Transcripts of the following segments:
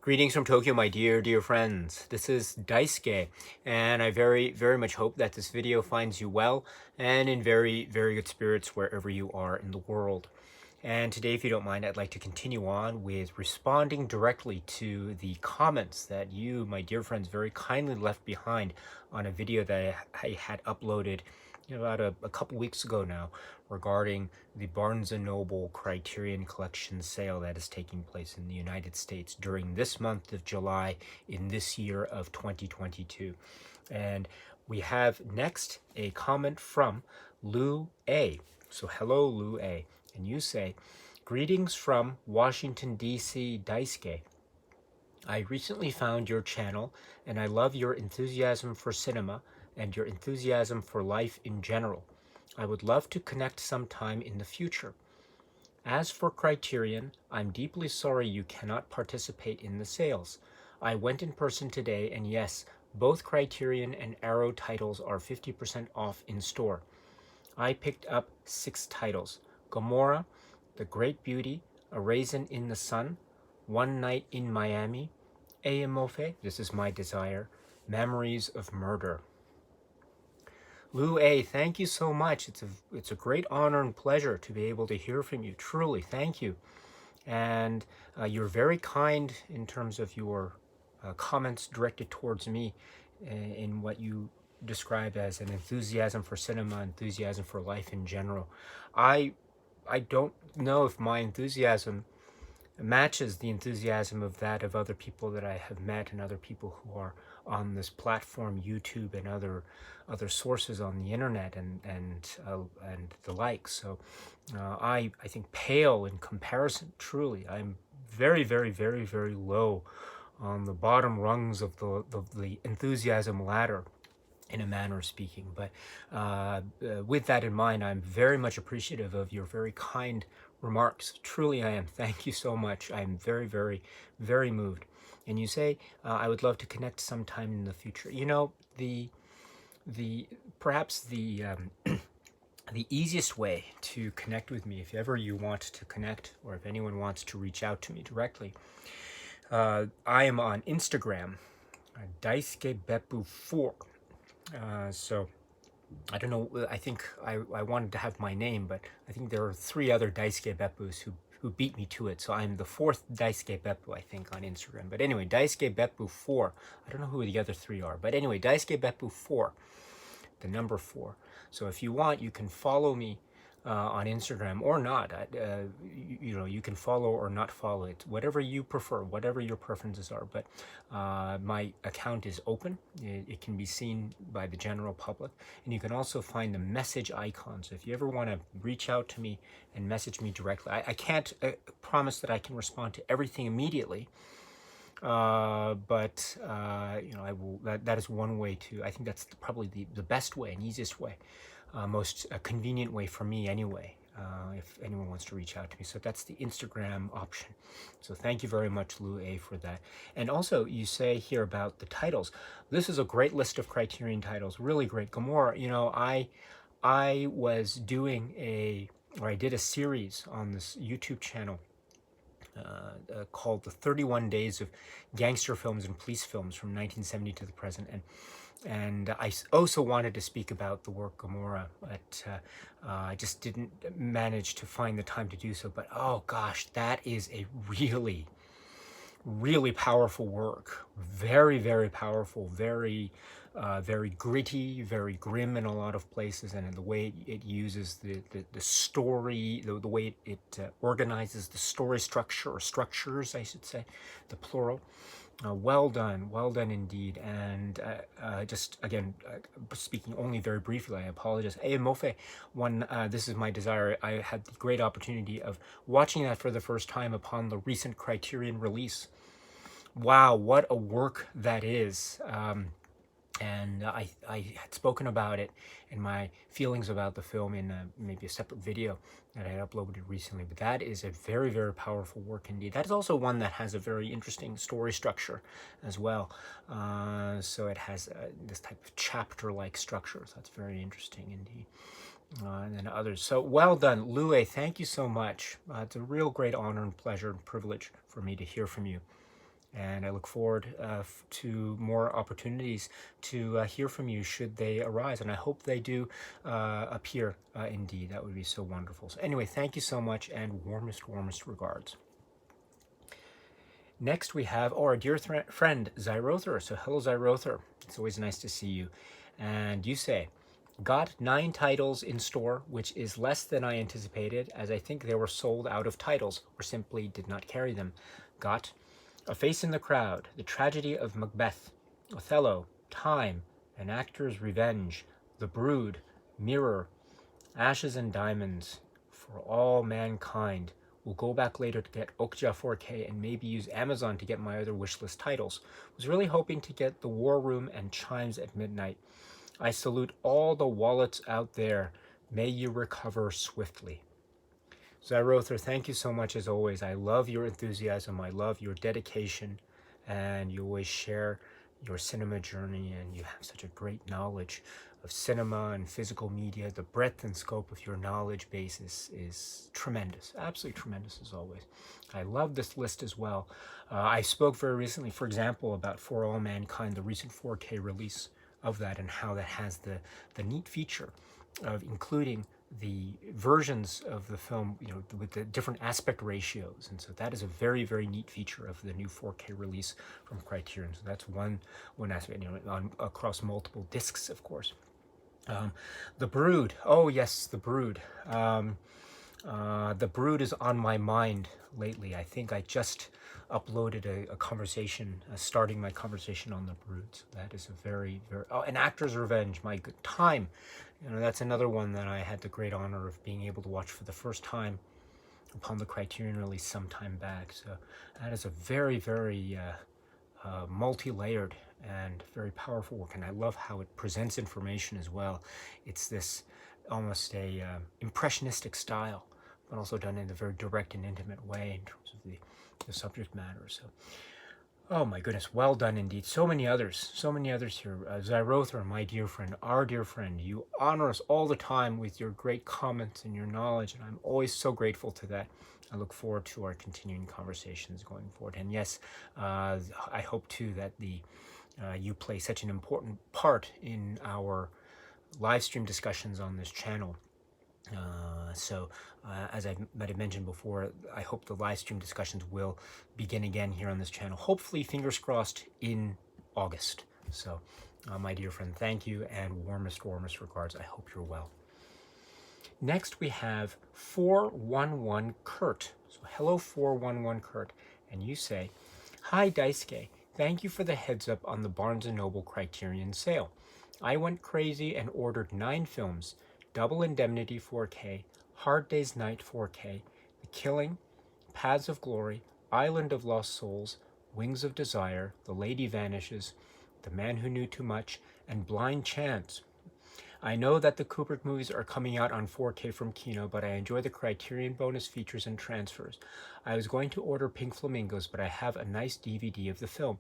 Greetings from Tokyo, my dear friends. This is Daisuke, and I very much hope that this video finds you well and in very good spirits wherever you are in the world. And today, if you don't mind, I'd like to continue on with responding directly to the comments that you, my dear friends, very kindly left behind on a video that I had uploaded about a couple weeks ago now, regarding the Barnes Noble Criterion Collection sale that is taking place in the United States during this month of July in this year of 2022. And we have next a comment from Lou A. So hello, Lou A. And you say, "Greetings from Washington, D.C., Daisuke. I recently found your channel, and I love your enthusiasm for cinema and your enthusiasm for life in general. I would love to connect sometime in the future. As for Criterion, I'm deeply sorry you cannot participate in the sales. I went in person today, and yes, both Criterion and Arrow titles are 50% off in store. I picked up 6 titles: Gomorrah, The Great Beauty, A Raisin in the Sun, One Night in Miami, Eemofe, This Is My Desire, Memories of Murder." Lou A., thank you so much. It's a great honor and pleasure to be able to hear from you. Truly, thank you. And you're very kind in terms of your comments directed towards me in what you describe as an enthusiasm for cinema, enthusiasm for life in general. I don't know if my enthusiasm matches the enthusiasm of that of other people that I have met and other people who are on this platform, YouTube, and other sources on the internet and the like. So I think pale in comparison. Truly, I'm very low on the bottom rungs of the enthusiasm ladder, in a manner of speaking. But with that in mind, I'm very much appreciative of your very kind remarks. Truly I am. Thank you so much. I'm very moved. And you say, I would love to connect sometime in the future. You know, perhaps the the easiest way to connect with me, if ever you want to connect, or if anyone wants to reach out to me directly, I am on Instagram, Daisuke Beppu 4. So I don't know, I think I wanted to have my name, but I think there are 3 other Daisuke Beppus who beat me to it. So I'm the 4th Daisuke Beppu, I think, on Instagram. But anyway, Daisuke Beppu 4. I don't know who the other 3 are. But anyway, Daisuke Beppu 4, the number 4. So if you want, you can follow me on Instagram or not. You can follow or not follow it, whatever you prefer, whatever your preferences are. But my account is open. It can be seen by the general public, and you can also find the message icons. If you ever want to reach out to me and message me directly, I can't promise that I can respond to everything immediately. But I will. That is one way to. I think that's probably the best way and easiest way. Most convenient way for me anyway, if anyone wants to reach out to me. So that's the Instagram option. So thank you very much, Lou A., for that. And also, you say here about the titles. This is a great list of Criterion titles, really great. Gomorrah, I was doing I did a series on this YouTube channel called The 31 Days of Gangster Films and Police Films from 1970 to the present. And I also wanted to speak about the work Gomorrah, but I just didn't manage to find the time to do so. But oh gosh, that is a really powerful work. Very powerful, very gritty, very grim in a lot of places, and in the way it uses the story, the way it organizes the story structure, or structures, I should say, the plural. Well done indeed. And just again, speaking only very briefly, I apologize. Eemofe, This Is My Desire, I had the great opportunity of watching that for the first time upon the recent Criterion release. Wow, what a work that is. And I had spoken about it and my feelings about the film in maybe a separate video that I had uploaded recently. But that is a very powerful work indeed. That is also one that has a very interesting story structure as well. So it has this type of chapter-like structure. So that's very interesting indeed. And then others. So well done, Lou A. Thank you so much. It's a real great honor and pleasure and privilege for me to hear from you. And I look forward to more opportunities to hear from you should they arise. And I hope they do appear indeed. That would be so wonderful. So anyway, thank you so much, and warmest regards. Next we have our dear friend Zyrother. So hello Zyrother. It's always nice to see you. And you say, got 9 titles in store, which is less than I anticipated, as I think they were sold out of titles or simply did not carry them. Got A Face in the Crowd, The Tragedy of Macbeth, Othello, Time, An Actor's Revenge, The Brood, Mirror, Ashes and Diamonds, For All Mankind. We'll go back later to get Okja 4K and maybe use Amazon to get my other wishlist titles. Was really hoping to get The War Room and Chimes at Midnight. I salute all the wallets out there. May you recover swiftly. Zyrother, thank you so much as always. I love your enthusiasm. I love your dedication. And you always share your cinema journey, and you have such a great knowledge of cinema and physical media. The breadth and scope of your knowledge basis is tremendous, absolutely tremendous as always. I love this list as well. I spoke very recently, for example, about For All Mankind, the recent 4K release of that, and how that has the neat feature of including the versions of the film, with the different aspect ratios. And so that is a very, very neat feature of the new 4K release from Criterion. So that's one aspect, across multiple discs, of course. The Brood. Oh yes, The Brood. The Brood is on my mind lately. I think I just uploaded a conversation, starting my conversation on The Brood. So that is a very, very... Oh, An Actor's Revenge, my good time. That's another one that I had the great honor of being able to watch for the first time upon the Criterion release some time back. So that is a very, very multi-layered and very powerful work, and I love how it presents information as well. It's this almost a impressionistic style, but also done in a very direct and intimate way in terms of the subject matter. So, oh my goodness, well done indeed. So many others here. Zyrother, my dear friend, our dear friend, you honor us all the time with your great comments and your knowledge, and I'm always so grateful to that. I look forward to our continuing conversations going forward. And yes, I hope too that you play such an important part in our live stream discussions on this channel. As I might have mentioned before, I hope the live stream discussions will begin again here on this channel. Hopefully, fingers crossed, in August. So, my dear friend, thank you, and warmest regards. I hope you're well. Next, we have 411 Kurt. So, hello, 411 Kurt. And you say, hi, Daisuke. Thank you for the heads up on the Barnes Noble Criterion sale. I went crazy and ordered 9 films: Double Indemnity 4K, Hard Day's Night 4K, The Killing, Paths of Glory, Island of Lost Souls, Wings of Desire, The Lady Vanishes, The Man Who Knew Too Much, and Blind Chance. I know that the Kubrick movies are coming out on 4K from Kino, but I enjoy the Criterion bonus features and transfers. I was going to order Pink Flamingos, but I have a nice DVD of the film.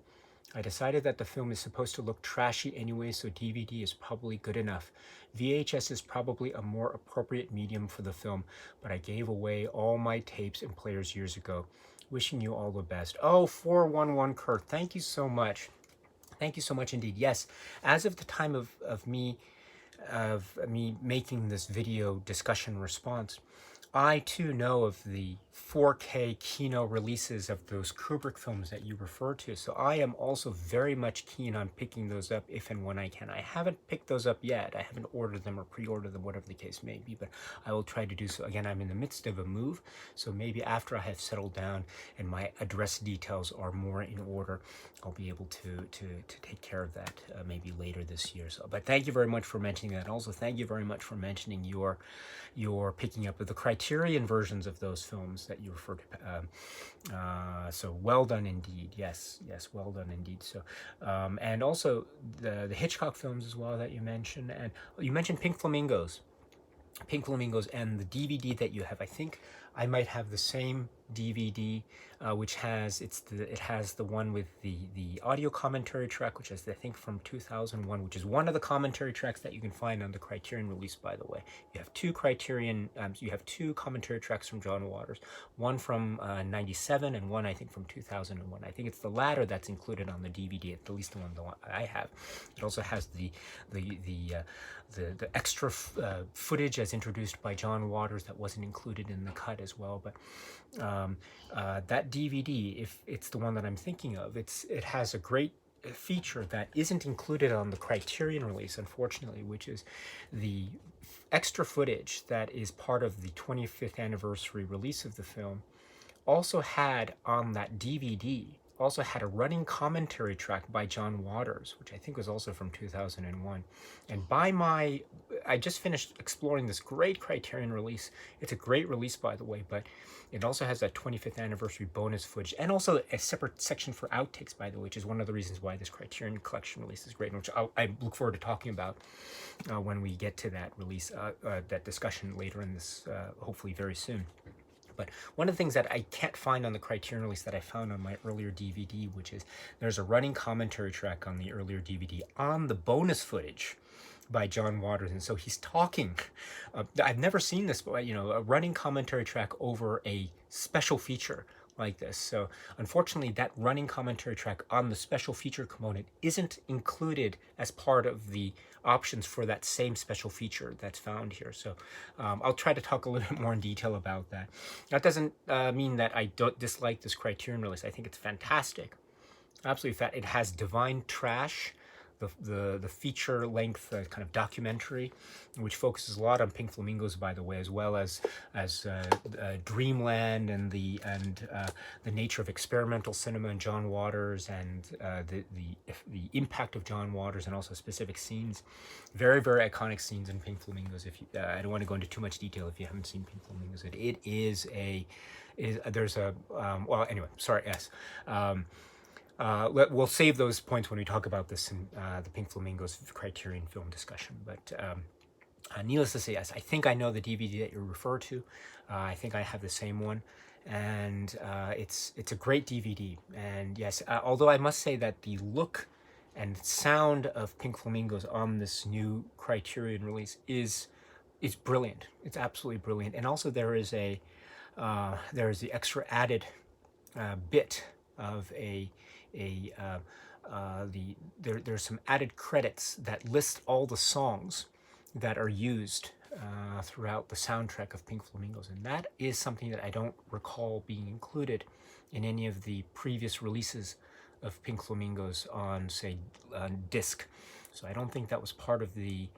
I decided that the film is supposed to look trashy anyway, so DVD is probably good enough. VHS is probably a more appropriate medium for the film, but I gave away all my tapes and players years ago. Wishing you all the best. Oh, 411 Kurt, thank you so much. Thank you so much indeed. Yes, as of the time of me making this video discussion response, I too know of the 4K Kino releases of those Kubrick films that you refer to, so I am also very much keen on picking those up if and when I can. I haven't picked those up yet. I haven't ordered them or pre-ordered them, whatever the case may be, but I will try to do so. Again, I'm in the midst of a move, so maybe after I have settled down and my address details are more in order, I'll be able to take care of that maybe later this year. So, but thank you very much for mentioning that. Also, thank you very much for mentioning your picking up of the Criterion versions of those films that you referred to. So well done indeed. Yes, well done indeed. So, and also the Hitchcock films as well that you mentioned, and you mentioned Pink Flamingos and the DVD that you have. I think I might have the same DVD, which has it has the one with the audio commentary track, which is I think from 2001, which is one of the commentary tracks that you can find on the Criterion release. By the way, you have two you have two commentary tracks from John Waters, one from '97 and one I think from 2001. I think it's the latter that's included on the DVD, at least the one I have. It also has the extra footage as introduced by John Waters that wasn't included in the cut as well. But that DVD, if it's the one that I'm thinking of, it has a great feature that isn't included on the Criterion release, unfortunately, which is the extra footage that is part of the 25th anniversary release of the film. Also had on that DVD, also had a running commentary track by John Waters, which I think was also from 2001. And I just finished exploring this great Criterion release. It's a great release, by the way, but it also has that 25th anniversary bonus footage and also a separate section for outtakes, by the way, which is one of the reasons why this Criterion collection release is great, which I look forward to talking about when we get to that release, that discussion later in this, hopefully very soon. But one of the things that I can't find on the Criterion release that I found on my earlier DVD, which is there's a running commentary track on the earlier DVD on the bonus footage by John Waters. And so he's talking, I've never seen this, but a running commentary track over a special feature like this. So unfortunately, that running commentary track on the special feature component isn't included as part of the options for that same special feature that's found here. So I'll try to talk a little bit more in detail about that. That doesn't mean that I don't dislike this Criterion release. I think it's fantastic. Absolutely it has Divine Trash, the feature length kind of documentary, which focuses a lot on Pink Flamingos, by the way, as well as Dreamland and the nature of experimental cinema and John Waters and the impact of John Waters and also specific scenes, very very iconic scenes in Pink Flamingos. If you, I don't want to go into too much detail if you haven't seen Pink Flamingos. Well, anyway, sorry, yes. We'll save those points when we talk about this in the Pink Flamingos Criterion film discussion. But needless to say, yes, I think I know the DVD that you refer to. I think I have the same one, and it's a great DVD. And yes, although I must say that the look and sound of Pink Flamingos on this new Criterion release is brilliant. It's absolutely brilliant. And also there is the extra added bit of there's some added credits that list all the songs that are used throughout the soundtrack of Pink Flamingos, and that is something that I don't recall being included in any of the previous releases of Pink Flamingos on, say, disc. So I don't think that was part of the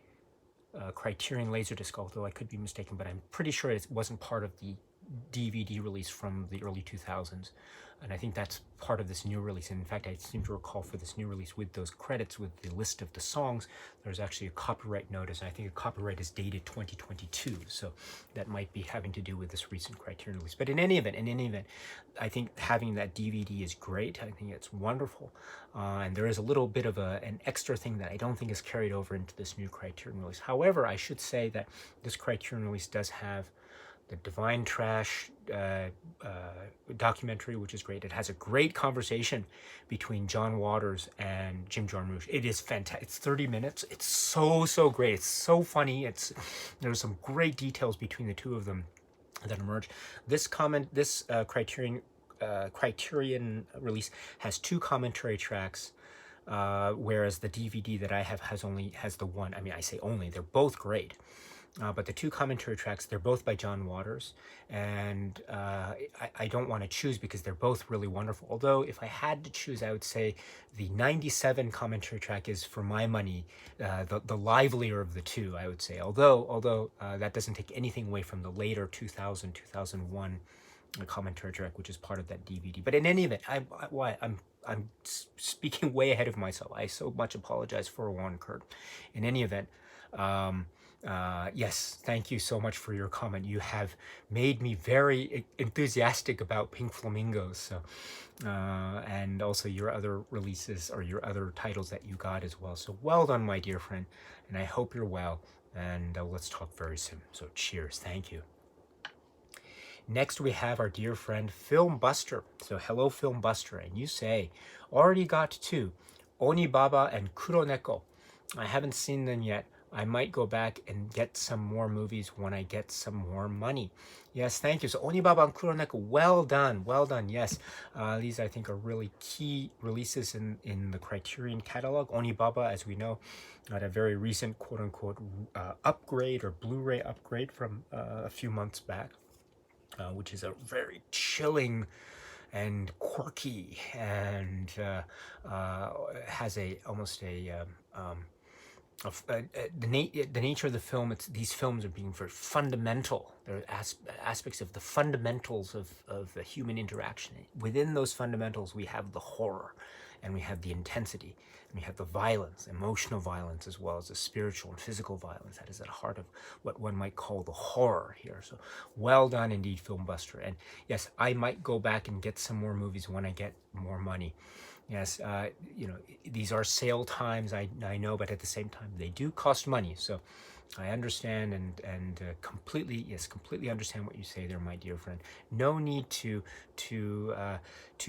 Criterion Laserdisc, although I could be mistaken, but I'm pretty sure it wasn't part of the DVD release from the early 2000s. And I think that's part of this new release. And in fact, I seem to recall for this new release with those credits, with the list of the songs, there's actually a copyright notice. And I think the copyright is dated 2022. So that might be having to do with this recent Criterion release. But in any event, I think having that DVD is great. I think it's wonderful. And there is a little bit of an extra thing that I don't think is carried over into this new Criterion release. However, I should say that this Criterion release does have the Divine Trash documentary, which is great. It has a great conversation between John Waters and Jim Jarmusch. It is fantastic. It's 30 minutes. It's so great. It's so funny. There's some great details between the two of them that emerge. This Criterion release has two commentary tracks, whereas the DVD that I have has the one. I mean, I say only. They're both great. But the two commentary tracks, they're both by John Waters, and I don't want to choose because they're both really wonderful. Although if I had to choose, I would say the 97 commentary track is, for my money, the livelier of the two, I would say. Although that doesn't take anything away from the later 2001 commentary track, which is part of that DVD. But in any event, I'm speaking way ahead of myself. I so much apologize for one, Kurt. In any event, yes, thank you so much for your comment. You have made me very enthusiastic about Pink Flamingos. So, and also your other releases or your other titles that you got as well. So well done, my dear friend. And I hope you're well. And let's talk very soon. So cheers. Thank you. Next, we have our dear friend Filmbuster. So, hello, Filmbuster. And you say, already got two, Onibaba and Kuroneko. I haven't seen them yet. I might go back and get some more movies when I get some more money. Yes, thank you. So Onibaba and Kuroneko, well done, well done. Yes, these I think are really key releases in the Criterion catalog. Onibaba, as we know, got a very recent quote-unquote upgrade or Blu-ray upgrade from a few months back, which is a very chilling and quirky and has a almost a the nature of the film. These films are being very fundamental. There are aspects of the fundamentals of the human interaction. Within those fundamentals, we have the horror, and we have the intensity, and we have the violence, emotional violence, as well as the spiritual and physical violence that is at the heart of what one might call the horror here. So well done indeed, Filmbuster. And yes, I might go back and get some more movies when I get more money. Yes, these are sale times, I know, but at the same time, they do cost money. So I understand and completely understand what you say there, my dear friend. No need to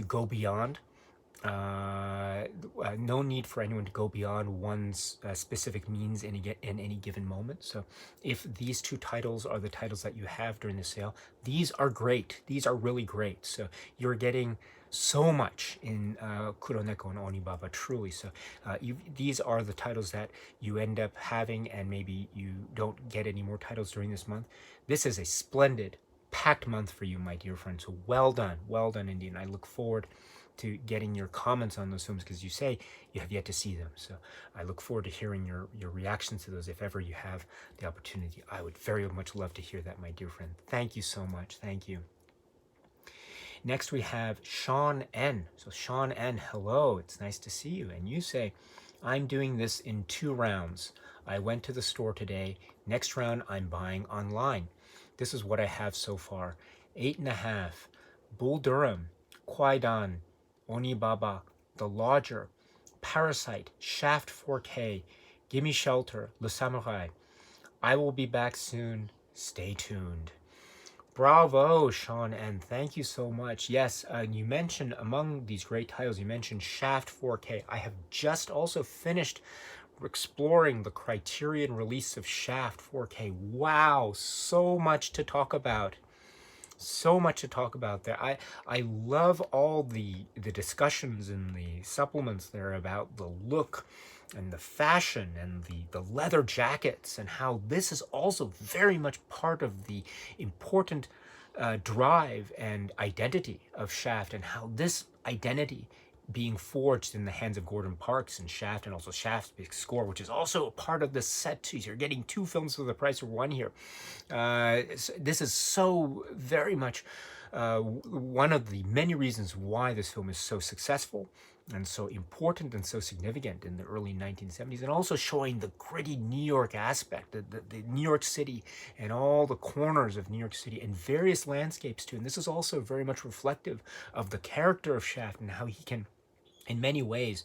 go beyond. No need for anyone to go beyond one's specific means in any given moment. So if these two titles are the titles that you have during the sale, these are great. These are really great. So you're getting so much in Kuroneko and Onibaba, truly. So these are the titles that you end up having, and maybe you don't get any more titles during this month. This is a splendid, packed month for you, my dear friend. So well done indeed. And I look forward to getting your comments on those films, because you say you have yet to see them. So I look forward to hearing your reactions to those if ever you have the opportunity. I would very much love to hear that, my dear friend. Thank you so much. Thank you. Next, we have Sean N. So Sean N, hello, it's nice to see you. And you say, I'm doing this in 2 rounds. I went to the store today. Next round, I'm buying online. This is what I have so far. 8.5, Bull Durham, Kwaidan, Onibaba, The Lodger, Parasite, Shaft 4K, Gimme Shelter, Le Samurai. I will be back soon. Stay tuned. Bravo, Sean, and thank you so much. Yes, you mentioned among these great titles, you mentioned Shaft 4K. I have just also finished exploring the Criterion release of Shaft 4K. Wow, so much to talk about. So much to talk about there. I love all the discussions in the supplements there about the look and the fashion and the leather jackets, and how this is also very much part of the important drive and identity of Shaft, and how this identity being forged in the hands of Gordon Parks and Shaft, and also Shaft's big score, which is also a part of the set too. So you're getting 2 films for the price of 1 here. This is so very much one of the many reasons why this film is so successful and so important and so significant in the early 1970s, and also showing the gritty New York aspect, the New York City and all the corners of New York City and various landscapes too. And this is also very much reflective of the character of Shaft and how he can, in many ways,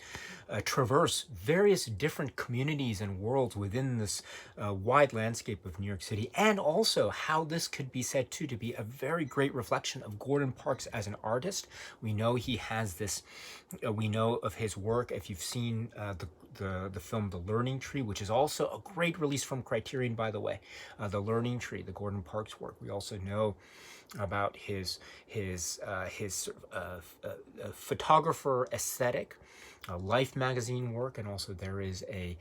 traverse various different communities and worlds within this wide landscape of New York City, and also how this could be said too to be a very great reflection of Gordon Parks as an artist. We know he has this, we know of his work, if you've seen the film The Learning Tree, which is also a great release from Criterion, by the way. The Learning Tree, the Gordon Parks work. We also know about his photographer aesthetic, Life magazine work, and also there is a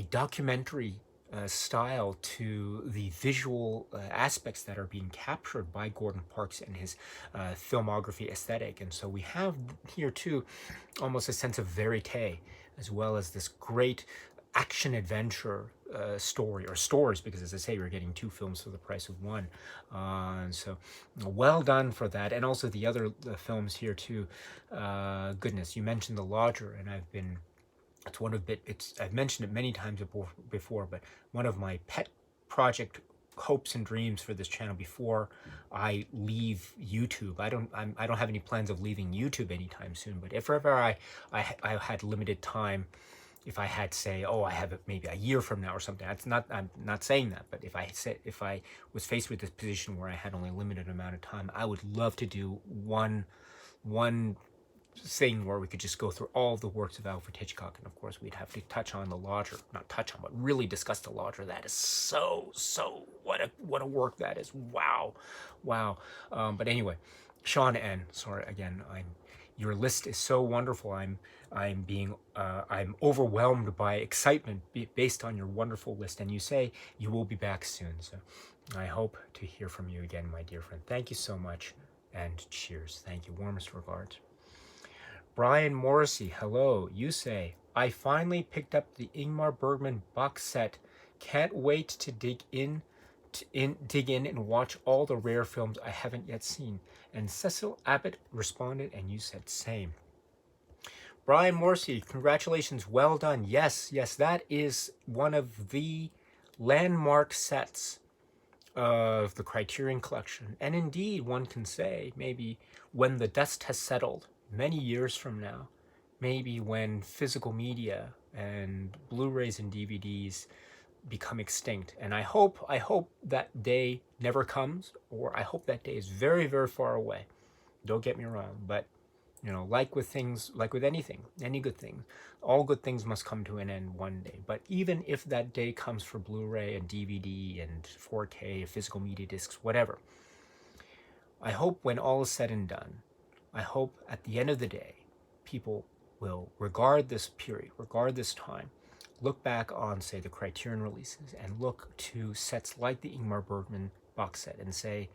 documentary style to the visual aspects that are being captured by Gordon Parks and his filmography aesthetic. And so we have here too almost a sense of verite, as well as this great action adventure story, or stories, because as I say, you're getting 2 films for the price of 1. And so well done for that. And also the other films here too. Goodness, you mentioned The Lodger, and I've mentioned it many times before, but one of my pet project hopes and dreams for this channel before I leave YouTube. I don't have any plans of leaving YouTube anytime soon, but if ever I had limited time if I had, say, oh, I have it maybe a year from now or something. That's not, I'm not saying that, but if I was faced with this position where I had only a limited amount of time, I would love to do one thing where we could just go through all the works of Alfred Hitchcock, and of course we'd have to touch on the Lodger, not touch on, but really discuss the Lodger. That is so what a work that is. Wow. But anyway, Sean N. Sorry again. Your list is so wonderful. I'm overwhelmed by excitement based on your wonderful list, and you say you will be back soon. So I hope to hear from you again, my dear friend. Thank you so much, and cheers. Thank you. Warmest regards. Brian Morrissey, hello. You say, I finally picked up the Ingmar Bergman box set. Can't wait to dig in and watch all the rare films I haven't yet seen. And Cecil Abbott responded, and you said same. Brian Morrissey, congratulations. Well done. Yes, that is one of the landmark sets of the Criterion Collection. And indeed, one can say, maybe when the dust has settled, many years from now, maybe when physical media and Blu-rays and DVDs become extinct, and I hope that day never comes, or I hope that day is very, very far away. Don't get me wrong, but like with things, like with anything, any good thing, all good things must come to an end one day. But even if that day comes for Blu-ray and DVD and 4K, physical media discs, whatever, I hope when all is said and done, I hope at the end of the day, people will regard this period, regard this time, look back on, say, the Criterion releases, and look to sets like the Ingmar Bergman box set and say,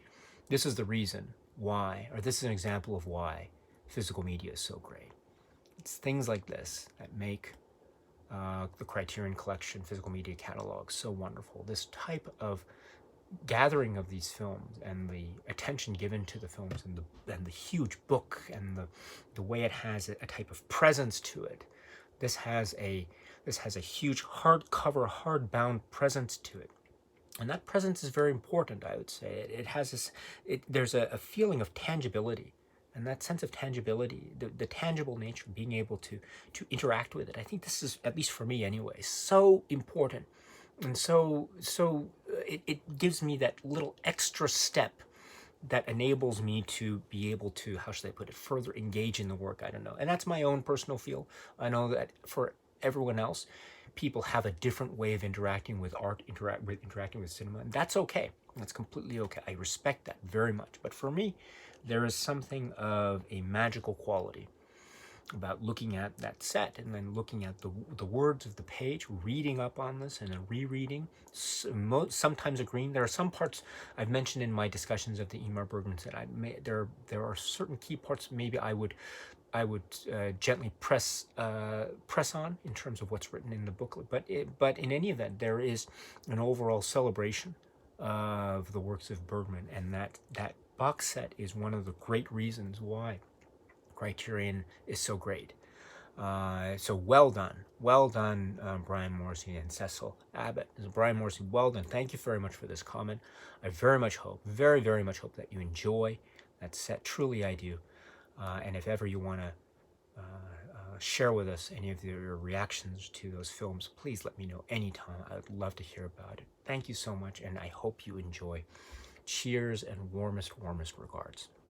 this is the reason why, or this is an example of why physical media is so great. It's things like this that make the Criterion Collection physical media catalog so wonderful. This type of gathering of these films and the attention given to the films and the huge book and the way it has a type of presence to it. This has a huge hardcover, hardbound presence to it. And that presence is very important, I would say. It has this, there's a feeling of tangibility. And that sense of tangibility, the tangible nature, being able to interact with it, I think this is, at least for me anyway, so important. And so it gives me that little extra step that enables me to be able to, how should I put it, further engage in the work. I don't know. And that's my own personal feel. I know that for everyone else, people have a different way of interacting with art, interacting with cinema, and that's okay. That's completely okay. I respect that very much. But for me, there is something of a magical quality about looking at that set and then looking at the words of the page, reading up on this and then rereading, sometimes agreeing. There are some parts I've mentioned in my discussions of the Ingmar Bergman set. There are certain key parts maybe I would gently press on in terms of what's written in the booklet. But in any event, there is an overall celebration of the works of Bergman, and that box set is one of the great reasons why Criterion is so great. So well done, Brian Morrissey and Cecil Abbott. Brian Morrissey, well done. Thank you very much for this comment. I very much hope, very, very much hope that you enjoy that set. Truly, I do. And if ever you want to share with us any of your reactions to those films, please let me know anytime. I would love to hear about it. Thank you so much, and I hope you enjoy. Cheers and warmest regards.